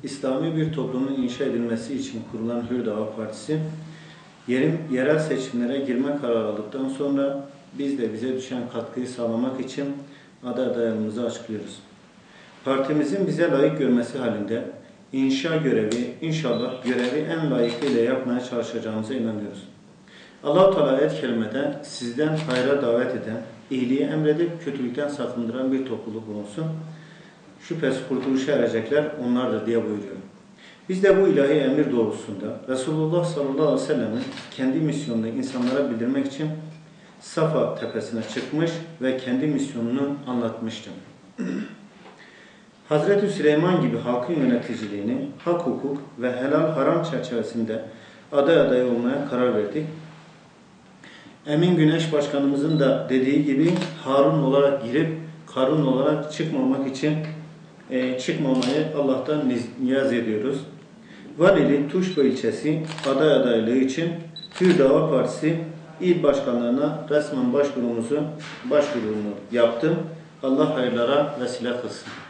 İslami bir toplumun inşa edilmesi için kurulan Hür Dava Partisi, yerel seçimlere girme kararı aldıktan sonra biz de bize düşen katkıyı sağlamak için aday adayımızı açıklıyoruz. Partimizin bize layık görmesi halinde inşallah görevi en layıkıyla yapmaya çalışacağımıza inanıyoruz. Allah-u Teala ayet-i kerimede sizden hayra davet eden, iyiliği emredip kötülükten sakındıran bir topluluk bulunsun. Şüphesiz kurtuluşa erecekler onlardır diye buyuruyor. Biz de bu ilahi emir doğrultusunda Resulullah sallallahu aleyhi ve sellem'in kendi misyonunu insanlara bildirmek için Safa tepesine çıkmış ve kendi misyonunu anlatmıştım. Hazreti Süleyman gibi halkın yöneticiliğini hak, hukuk ve helal haram çerçevesinde aday olmaya karar verdik. Emin Güneş Başkanımızın da dediği gibi Harun olarak girip Karun olarak çıkmamayı Allah'tan niyaz ediyoruz. Vanili Tuşba ilçesi aday adaylığı için Hür Dava Partisi İl Başkanlığı'na resmen başvurunu yaptım. Allah hayırlara vesile kılsın.